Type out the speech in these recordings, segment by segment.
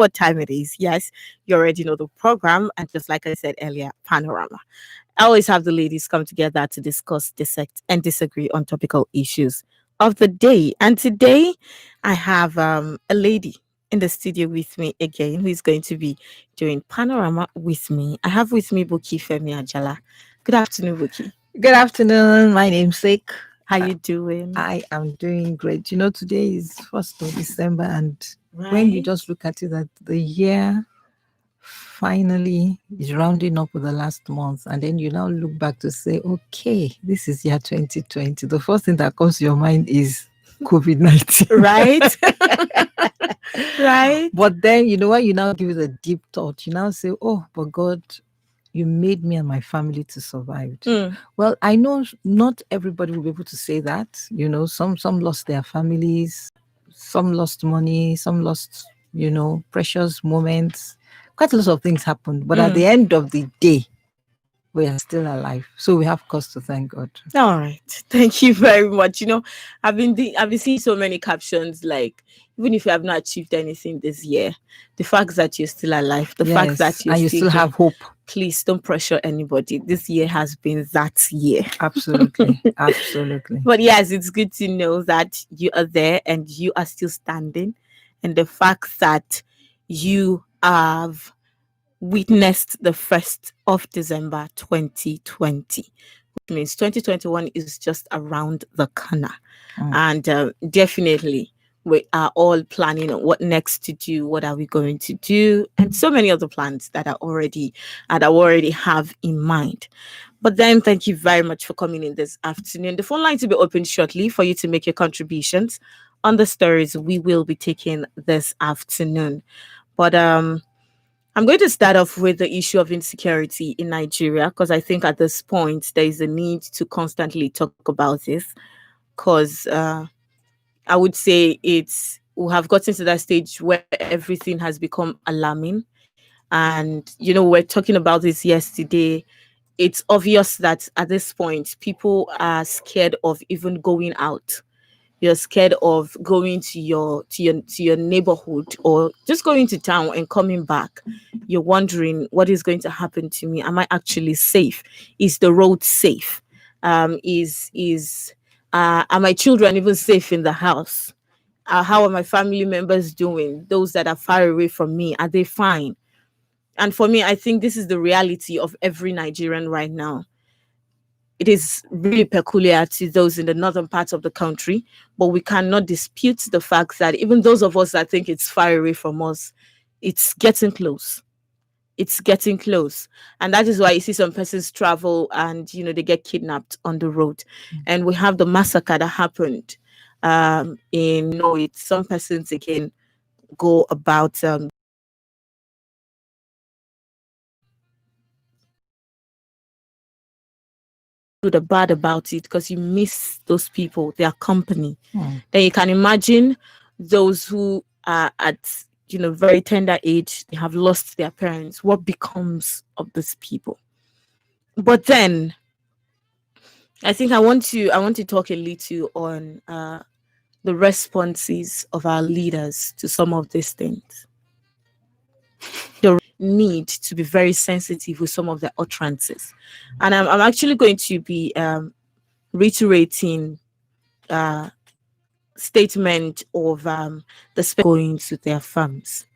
what time it is. Yes, you already know the program. And just like I said earlier, Panorama. I always have the ladies come together to discuss, dissect, and disagree on topical issues of the day. And today, I have a lady in the studio with me again who is going to be doing Panorama with me. I have with me Buki Femi Ajala. Good afternoon, Buki. Good afternoon, my namesake. How you doing? I am doing great. Today is 1st of December, and when you Right. just look at it, that the year finally is rounding up with the last month, and then you now look back to say, okay, this is year 2020. The first thing that comes to your mind is COVID-19. Right. Right. But then, when you now give it a deep thought, you now say, oh, but God, you made me and my family to survive. Well, I know not everybody will be able to say that. Some lost their families, some lost money, some lost, precious moments. Quite a lot of things happened. But at the end of the day, we are still alive. So we have cause to thank God. All right. Thank you very much. I've been seeing so many captions like, even if you have not achieved anything this year, the fact that you're still alive, the fact that you're and you still have hope. Please don't pressure anybody. This year has been that year. Absolutely. Absolutely. But yes, it's good to know that you are there and you are still standing. And the fact that you have witnessed the 1st of December 2020, which means 2021 is just around the corner. And definitely we are all planning on what next to do, what are we going to do, and so many other plans that I already have in mind. But then thank you very much for coming in this afternoon. The phone lines will be open shortly for you to make your contributions on the stories we will be taking this afternoon. But I'm going to start off with the issue of insecurity in Nigeria, because I think at this point there is a need to constantly talk about this, because I would say we have gotten to that stage where everything has become alarming. And, we're talking about this yesterday. It's obvious that at this point, people are scared of even going out. You're scared of going to your neighborhood or just going to town and coming back. You're wondering what is going to happen to me. Am I actually safe? Is the road safe? Are my children even safe in the house? How are my family members doing? Those that are far away from me, are they fine? And for me, I think this is the reality of every Nigerian right now. It is really peculiar to those in the northern parts of the country, but we cannot dispute the fact that even those of us that think it's far away from us, it's getting close. It's getting close. And that is why you see some persons travel and, they get kidnapped on the road. And we have the massacre that happened in Norway. Some persons again go about do the bad about it, because you miss those people, their company. Then you can imagine those who are at very tender age, they have lost their parents. What becomes of these people? But then I think I want to talk a little on the responses of our leaders to some of these things. The need to be very sensitive with some of their utterances. And I'm actually going to be reiterating statement of the going to their farms.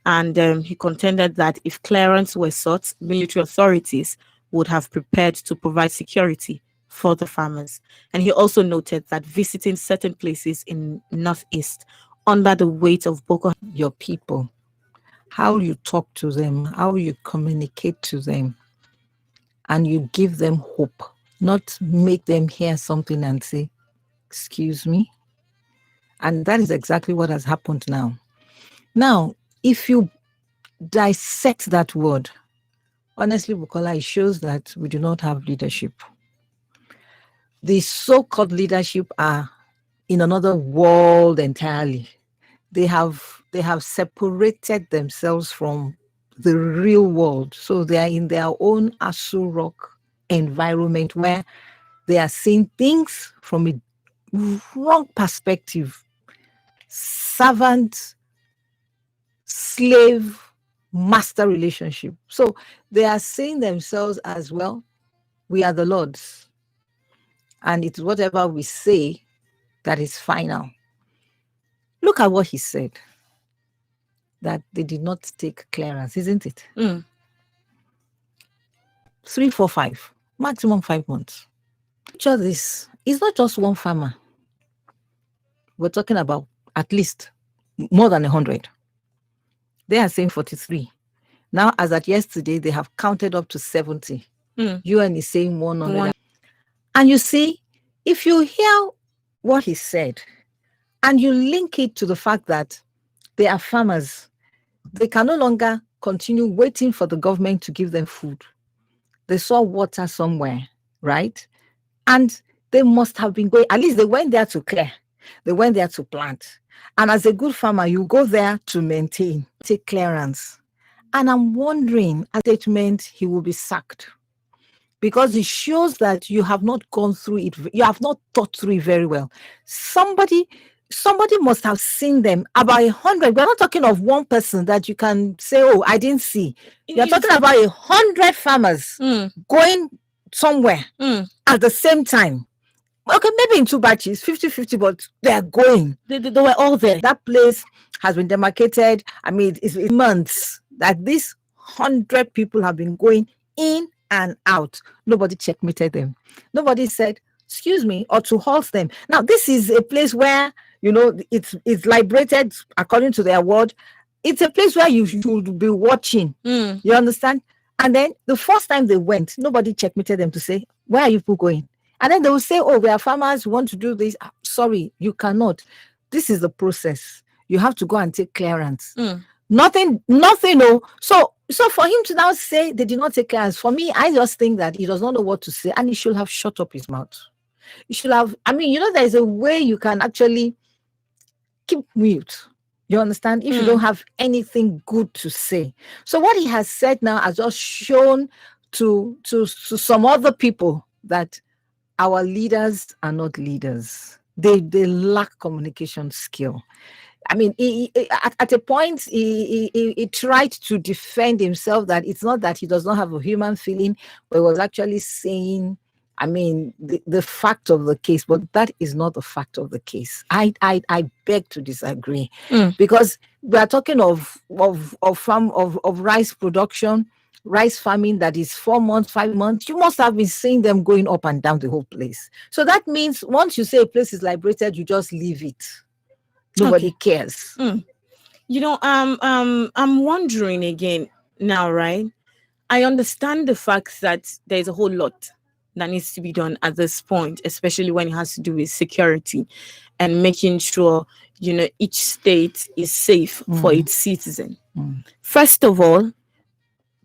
And he contended that if clearance were sought, military authorities would have prepared to provide security for the farmers. And he also noted that visiting certain places in Northeast under the weight of Boko Haram, your people, how you talk to them, how you communicate to them, and you give them hope, not make them hear something and say, excuse me. And that is exactly what has happened now. Now, if you dissect that word, honestly, Bukola, it shows that we do not have leadership. The so-called leadership are in another world entirely. They have separated themselves from the real world. So they are in their own Asu Rock environment where they are seeing things from a wrong perspective. Servant slave master relationship. So they are seeing themselves as, well, we are the Lord's, and it's whatever we say that is final. Look at what he said, that they did not take clearance, isn't it? 3, 4, 5, maximum 5 months. Picture this. It's not just one farmer. We're talking about at least more than 100. They are saying 43. Now, as at yesterday, they have counted up to 70. UN is saying 100. And you see, if you hear what he said and you link it to the fact that they are farmers, they can no longer continue waiting for the government to give them food. They saw water somewhere, right? And they must have been going, at least they went there to clear. They went there to plant. And as a good farmer, you go there to maintain, take clearance. And I'm wondering, a statement, he will be sacked. Because it shows that you have not gone through it, you have not thought through it very well. Somebody must have seen them. About 100. We're not talking of one person that you can say, oh, I didn't see. You're talking about 100 farmers going somewhere at the same time. Okay, maybe in 2 batches, 50-50, but they're going. They were all there. That place has been demarcated. I mean, it's months that these 100 people have been going in and out. Nobody checkmated them. Nobody said, excuse me, or to halt them. Now, this is a place where, it's liberated according to their word. It's a place where you should be watching. You understand? And then the first time they went, nobody checkmated them to say, where are you people going? And then they will say, oh, we are farmers, we want to do this. Sorry, you cannot. This is the process. You have to go and take clearance. Nothing. No. So for him to now say they did not take clearance, for me, I just think that he does not know what to say, and he should have shut up his mouth. He should have, there's a way you can actually keep mute. You understand? If you don't have anything good to say. So what he has said now has just shown to some other people that our leaders are not leaders. They lack communication skill. I mean, at a point, he tried to defend himself that it's not that he does not have a human feeling, but he was actually saying, the fact of the case, but that is not the fact of the case. I beg to disagree, because we are talking of rice production, rice farming that is 4 months, 5 months. You must have been seeing them going up and down the whole place. So that means once you say a place is liberated, you just leave it. Nobody cares. I'm wondering again now, right? I understand the fact that there's a whole lot that needs to be done at this point, especially when it has to do with security and making sure, each state is safe for its citizen. First of all,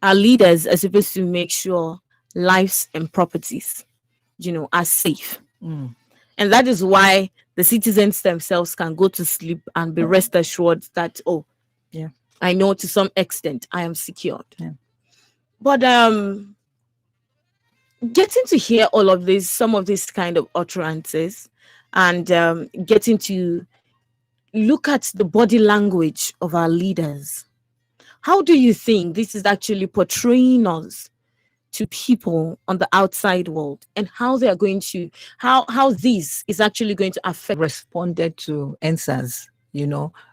our leaders are supposed to make sure lives and properties, are safe. And that is why the citizens themselves can go to sleep and be rest assured that, I know to some extent I am secured. But getting to hear all of this, some of these kind of utterances, and getting to look at the body language of our leaders, how do you think this is actually portraying us to people on the outside world, and how they are going to, how this is actually going to affect? Responded to answers,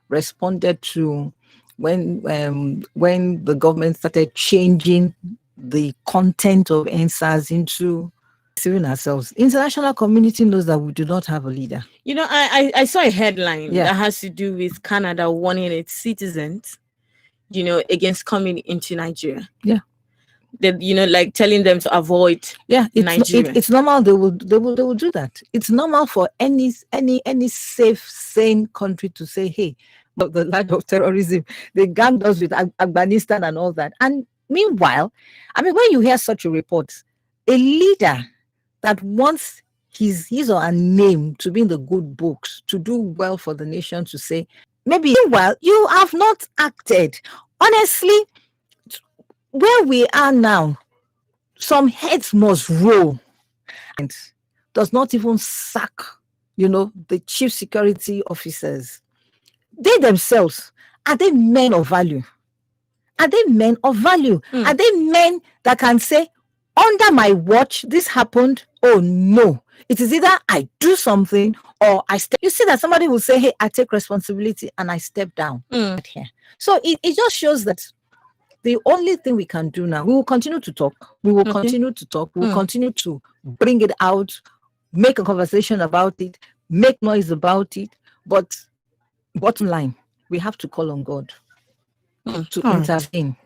responded to when the government started changing the content of answers into deceiving ourselves. International community knows that we do not have a leader. I saw a headline that has to do with Canada warning its citizens, against coming into Nigeria. That, like telling them to avoid Nigeria. It's normal. They will do that. It's normal for any safe, sane country to say, hey, the land of terrorism, they ganged us with Afghanistan and all that. And meanwhile, when you hear such a report, a leader that wants his or her name to be in the good books, to do well for the nation, to say, maybe, meanwhile, you have not acted. Honestly, where we are now, some heads must roll, and does not even sack, the chief security officers. They themselves are they men of value? Are they men of value? Are they men that can say, under my watch, this happened? Oh no. It is either I do something or I step. You see that somebody will say, hey, I take responsibility and I step down here. So it just shows that the only thing we can do now, we will continue to talk. We will continue to talk. We will continue to bring it out, make a conversation about it, make noise about it. But bottom line, we have to call on God to intervene.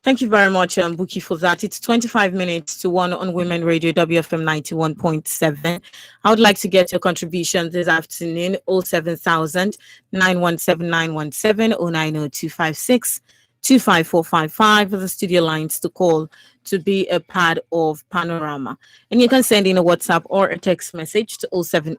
Thank you very much, Buki, for that. It's 25 minutes to 1 on Women Radio, WFM 91.7. I would like to get your contribution this afternoon, 07000 917 917 090256 25455 for the studio lines to call to be a part of Panorama. And you can send in a WhatsApp or a text message to 070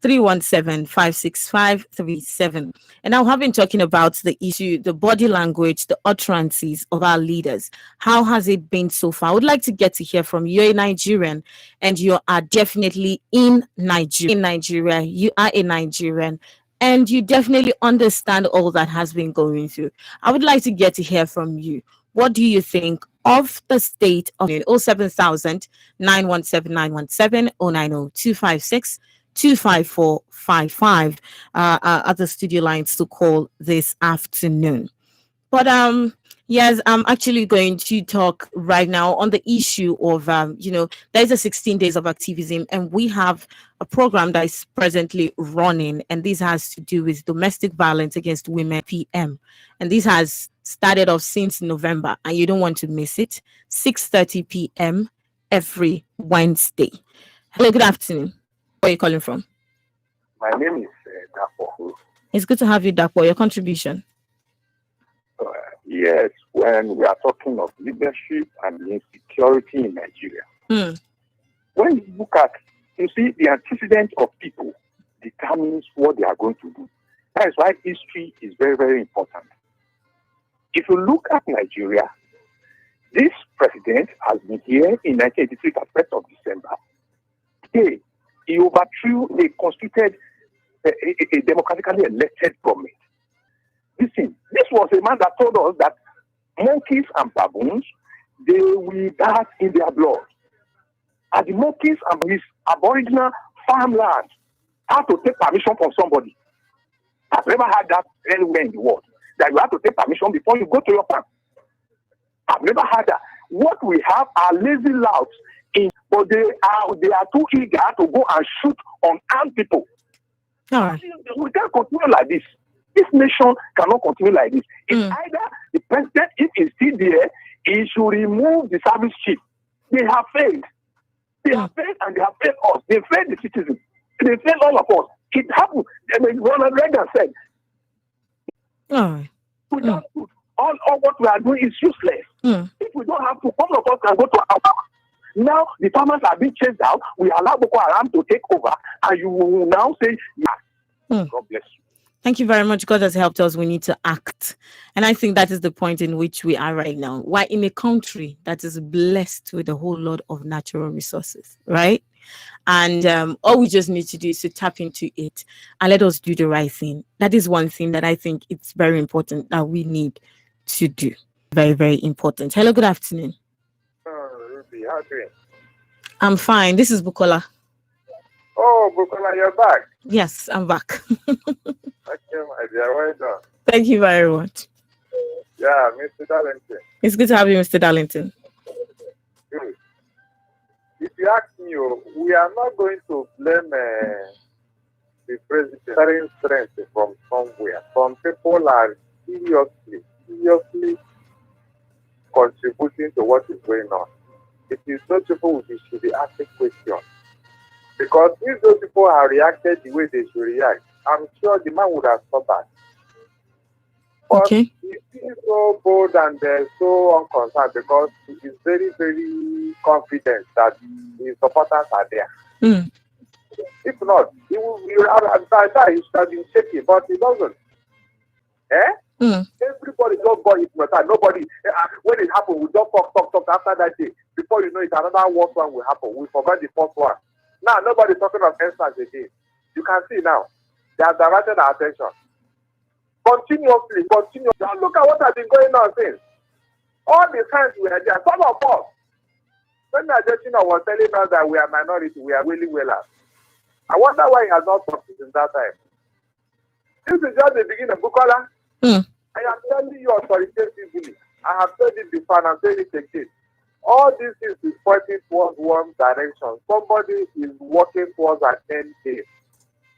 317 56537. And now, I've been talking about the issue, the body language, the utterances of our leaders. How has it been so far? I would like to get to hear from you. You're a Nigerian, and you are definitely in Nigeria. You are a Nigerian, and you definitely understand all that has been going through. I would like to get to hear from you. What do you think of the state of 07000 917 917 090256 25455 at the studio lines to call this afternoon. But yes, I'm actually going to talk right now on the issue of there's a 16 days of activism, and we have a program that is presently running, and this has to do with domestic violence against women PM, and this has started off since November, and you don't want to miss it. 6:30 p.m. every Wednesday. Hello, good afternoon. Where are you calling from? My name is Dapo. It's good to have you, Dapo. Your contribution. Yes, when we are talking of leadership and insecurity in Nigeria, when you look at, you see, the antecedent of people determines what they are going to do. That is why history is very, very important. If you look at Nigeria, this president has been here in 1983 at the 1st of December. Today, he overthrew a constituted, a democratically elected government. Listen, this was a man that told us that monkeys and baboons, they will die in their blood. And the monkeys and his aboriginal farmland have to take permission from somebody. I've never had that anywhere in the world, that you have to take permission before you go to your farm. I've never had that. What we have are lazy louts, but they are too eager to go and shoot on armed people. All right. We can't continue like this. This nation cannot continue like this. It's either the president, if he's still there, he should remove the service chief. They have failed. They have failed, and they have failed us. They failed the citizens. They failed all of us. It happened. Ronald Reagan said, without food, all what we are doing is useless. If we don't have to, all of us can go to our farm. Now the farmers are being chased out. We allow Boko Haram to take over, and you will now say, God bless you. Thank you very much. God has helped us. We need to act. And I think that is the point in which we are right now. We're in a country that is blessed with a whole lot of natural resources, right? And all we just need to do is to tap into it and let us do the right thing. That is one thing that I think it's very important that we need to do. Very, very important. Hello, good afternoon. Ruby, how are you doing? I'm fine. This is Bukola. Oh, Bukola, you're back. Yes, I'm back. Okay, my dear, well done. Thank you very much. Yeah, Mr. Darlington. It's good to have you, Mr. Darlington. Good. If you ask me, we are not going to blame the president carrying strength from somewhere. Some people are seriously contributing to what is going on. It is those people who should be asking questions. Because if those people have reacted the way they should react, I'm sure the man would have suffered. But he's so bold and so unconcerned because he is very, very confident that his supporters are there. If not, he should have been shaking, but he doesn't. Everybody don't go hypnotized. Nobody, when it happened, we don't talk after that day. Before you know it, another worse one will happen. We forgot the first one. Now, nobody's talking of instance again. You can see now, they have diverted our attention. continuously. Just look at what has been going on since. All the times we are there, some of us, when Argentina was telling us that we are minority, we are really well off. I wonder why he has not talked since that time. This is just the beginning, Bukola. I am telling you authoritatively. I have said it before and I'm saying it again. All this is pointing towards one direction. Somebody is working towards an end game.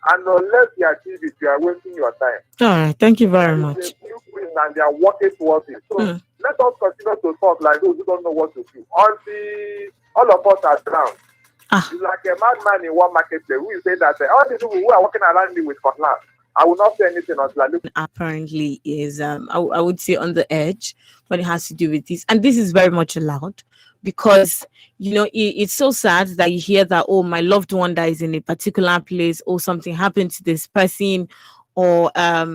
And unless you achieve it, you are wasting your time. All right, thank you very much. And they are working towards it. So let us continue to talk like those who don't know what to do. Until all of us are drowned. It's like a madman in one marketplace who is saying that all the people who are walking around me with cutlass, I will not say anything until I look. Apparently is I would say on the edge when it has to do with this, and this is very much allowed because it's so sad that you hear that, oh, my loved one dies in a particular place, or something happened to this person, or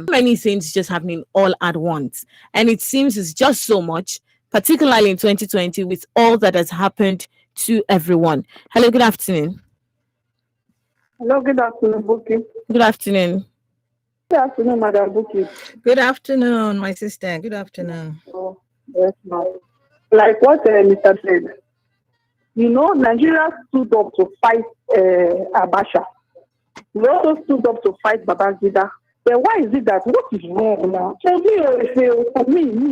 many things just happening all at once, and it seems it's just so much, particularly in 2020 with all that has happened to everyone. Hello, good afternoon. Hello, good afternoon, Buki. Good afternoon. Good afternoon, Madam Buki. Good afternoon, my sister. Good afternoon. Oh, yes, ma'am. Like what Mr. said, Nigeria stood up to fight Abacha. We also stood up to fight Babangida. Then why is it that what is wrong now? For me,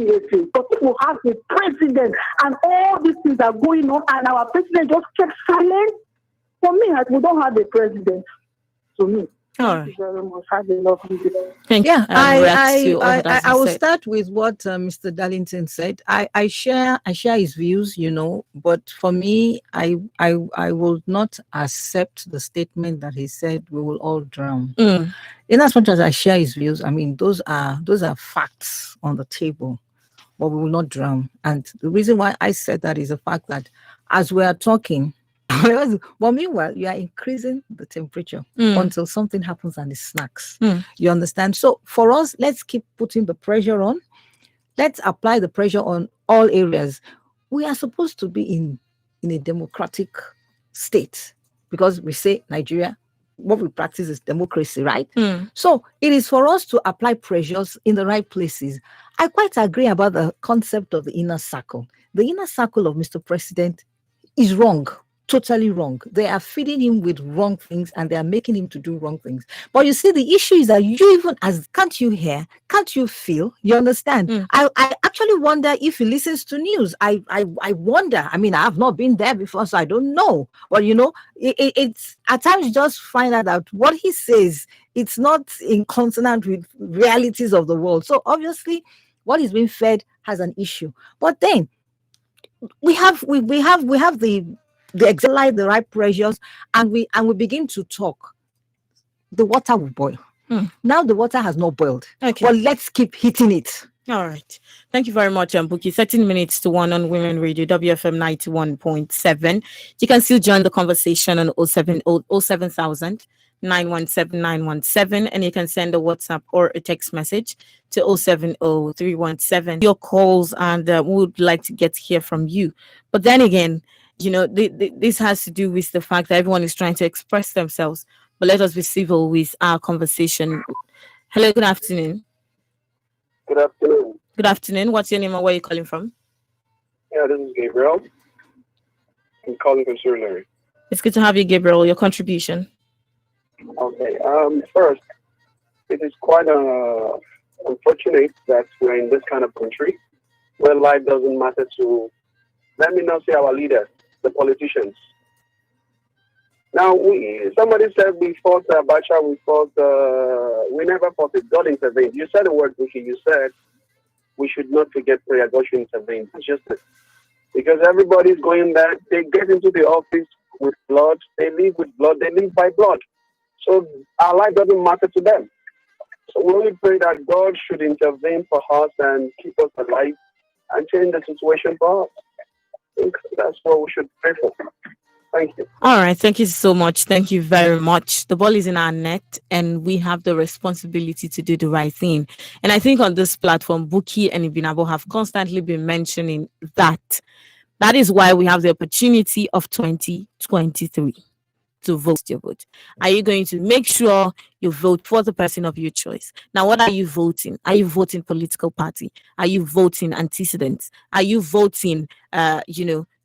because people have a president and all these things are going on and our president just kept silent. For me, we don't have a president. To me. Thank you very much. Have a lovely day. Thank you. I will start with what Mr. Darlington said. I share his views, but for me, I will not accept the statement that he said we will all drown. In as much as I share his views, I mean those are facts on the table, but we will not drown. And the reason why I said that is the fact that as we are talking. But meanwhile, you are increasing the temperature until something happens and it snacks. You understand? So for us, let's keep putting the pressure on. Let's apply the pressure on all areas. We are supposed to be in a democratic state because we say Nigeria, what we practice is democracy, right? So it is for us to apply pressures in the right places. I quite agree about the concept of the inner circle. The inner circle of Mr. President is wrong. Totally wrong. They are feeding him with wrong things and they are making him to do wrong things. But you see, the issue is that you even can't you hear? Can't you feel? You understand? I actually wonder if he listens to news. I wonder. I mean, I have not been there before, so I don't know. But it's at times you just find out that what he says, it's not in consonant with realities of the world. So obviously, what is being fed has an issue. But then we have the exercise the right pressures and we begin to talk, the water will boil. Now the water has not boiled. Okay. But let's keep hitting it. All right. Thank you very much, Buki. 13 minutes to 1 on Women Radio, WFM 91.7. You can still join the conversation on 07000 917 917, and you can send a WhatsApp or a text message to 070 317 your calls, and we would like to get to hear from you. But then again, this has to do with the fact that everyone is trying to express themselves, but let us be civil with our conversation. Hello, good afternoon. Good afternoon. Good afternoon. What's your name and where are you calling from? Yeah, this is Gabriel. I'm calling from Surrey. It's good to have you, Gabriel. Your contribution. Okay. First, it is quite unfortunate that we're in this kind of country where life doesn't matter to, let me not say our leaders, the politicians. Now, somebody said we fought Abacha, we never fought it. God intervened. You said the word, Buki. You said we should not forget prayer. God should intervene. It's just it. Because everybody's going back. They get into the office with blood. They live with blood. They live by blood. So our life doesn't matter to them. So we only pray that God should intervene for us and keep us alive and change the situation for us. I think that's what we should pray for. Thank you. All right. Thank you so much. Thank you very much. The ball is in our net and we have the responsibility to do the right thing. And I think on this platform, Buki and Ibinabo have constantly been mentioning that. That is why we have the opportunity of 2023. to vote your vote? Are you going to make sure you vote for the person of your choice? Now, what are you voting? Are you voting political party? Are you voting antecedents? Are you voting,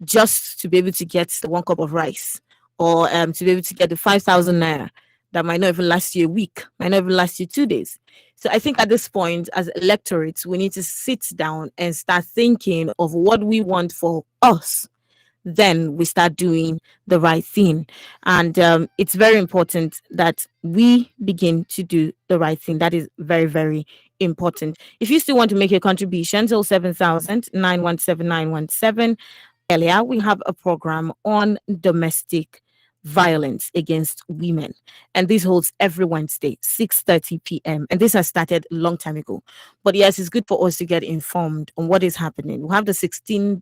just to be able to get the 1 cup of rice, or to be able to get the 5,000 naira that might not even last you a week, might not even last you 2 days? So I think at this point, as electorates, we need to sit down and start thinking of what we want for us. Then we start doing the right thing. And it's very important that we begin to do the right thing. That is very, very important. If you still want to make a contribution, 07,917,917. Earlier, we have a program on domestic violence against women, and this holds every Wednesday 6:30 p.m., and this has started a long time ago. But yes, it's good for us to get informed on what is happening. We have the 16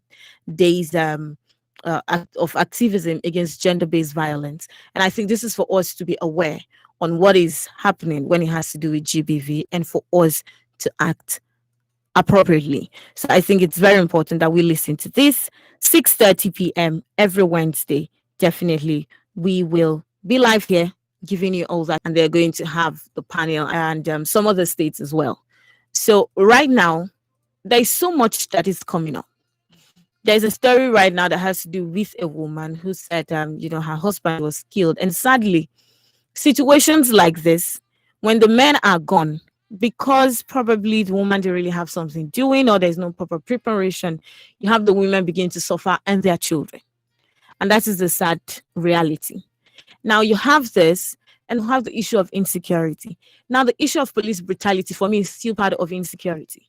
days of activism against gender-based violence, and I think this is for us to be aware on what is happening when it has to do with GBV, and for us to act appropriately. So I think it's very important that we listen to this 6:30 p.m. every Wednesday. Definitely, we will be live here giving you all that, and they're going to have the panel and some other states as well. So right now, there is so much that is coming up. There's a story right now that has to do with a woman who said, her husband was killed, and sadly, situations like this, when the men are gone, because probably the woman didn't really have something doing, or there's no proper preparation, you have the women begin to suffer and their children. And that is the sad reality. Now you have this, and you have the issue of insecurity. Now the issue of police brutality for me is still part of insecurity.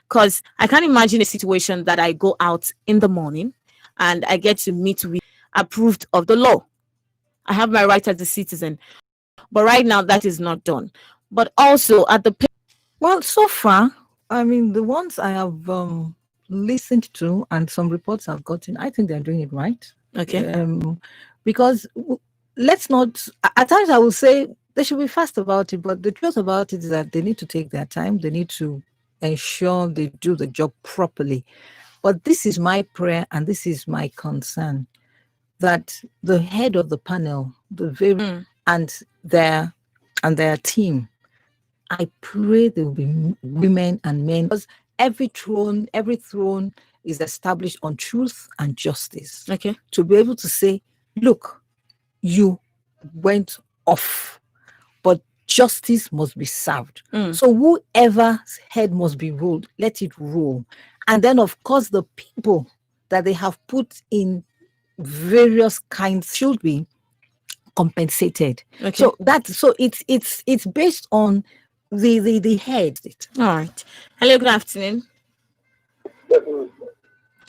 Because I can't imagine a situation that I go out in the morning and I get to meet with approved of the law. I have my right as a citizen. But right now, that is not done. But also at the... Well, so far, I mean, the ones I have listened to and some reports I've gotten, I think they're doing it right. Okay. Because let's not... At times I will say they should be fast about it, but the truth about it is that they need to take their time. They need to ensure they do the job properly. But this is my prayer and this is my concern, that the head of the panel, and their team, I pray there will be women and men, because every throne is established on truth and justice. Okay. To be able to say, look, you went off, but justice must be served. So whoever's head must be ruled, let it rule. And then, of course, the people that they have put in various kinds should be compensated. Okay. So it's based on the head. All right. Hello, good afternoon.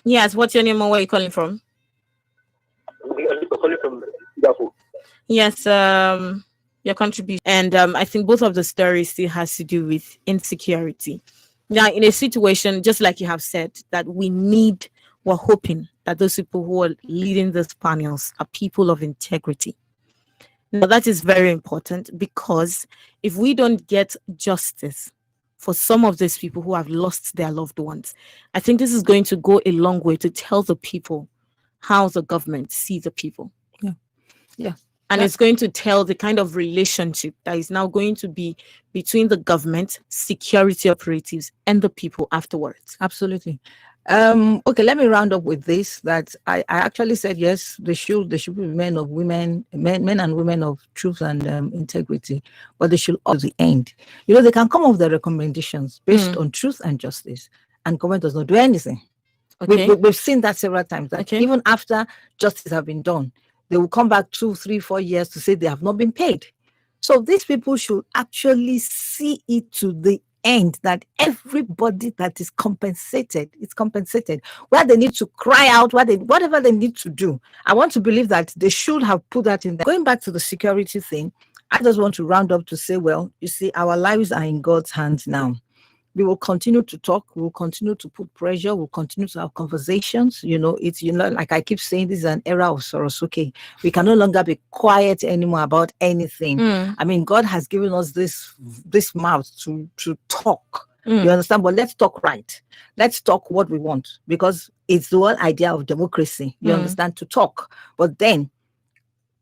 Yes, what's your name and where are you calling from? I'm calling from Dafo. Yes, your contribution. And I think both of the stories still has to do with insecurity. Now, in a situation, just like you have said, that we're hoping that those people who are leading these panels are people of integrity. Now, that is very important, because if we don't get justice for some of these people who have lost their loved ones, I think this is going to go a long way to tell the people how the government sees the people. Yeah. And it's going to tell the kind of relationship that is now going to be between the government, security operatives, and the people afterwards. Absolutely. Okay, let me round up with this, that I actually said, yes, there should be men and women of truth and integrity, but they should all the end. They can come up with the recommendations based on truth and justice, and government does not do anything. Okay. We've seen that several times, that even after justice has been done, they will come back 2, 3, 4 years to say they have not been paid. So these people should actually see it to the end, that everybody that is compensated, it's compensated. Where they need to cry out, whatever they need to do. I want to believe that they should have put that in there. Going back to the security thing, I just want to round up to say, well, you see, our lives are in God's hands now. We will continue to talk. We will continue to put pressure. We'll continue to have conversations. It's, like I keep saying, this is an era of Sorosuke. We can no longer be quiet anymore about anything. I mean, God has given us this mouth to talk. You understand? But let's talk right. Let's talk what we want, because it's the whole idea of democracy. You understand? To talk. But then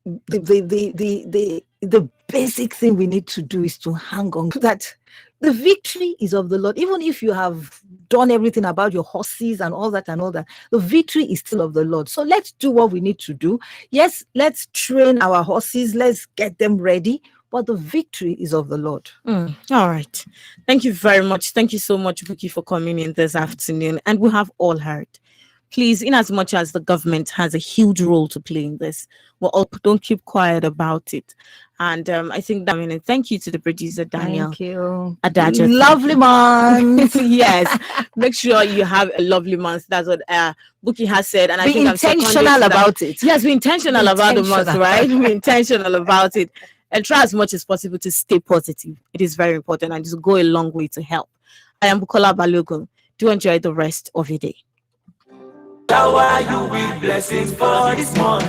the basic thing we need to do is to hang on to that. The victory is of the Lord. Even if you have done everything about your horses and all that, the victory is still of the Lord. So let's do what we need to do. Yes, let's train our horses. Let's get them ready. But the victory is of the Lord. All right. Thank you very much. Thank you so much, Buki, for coming in this afternoon. And we have all heard. Please, in as much as the government has a huge role to play in this, don't keep quiet about it. And I think that, and thank you to the producer, Daniel. Thank you. Adaja, lovely month. Yes. Make sure you have a lovely month. That's what Buki has said. And I think intentional about it. Yes, be intentional about the month, right? Be intentional about it. And try as much as possible to stay positive. It is very important and just go a long way to help. I am Bukola Balogun. Do enjoy the rest of your day. Shower you with blessings for this month.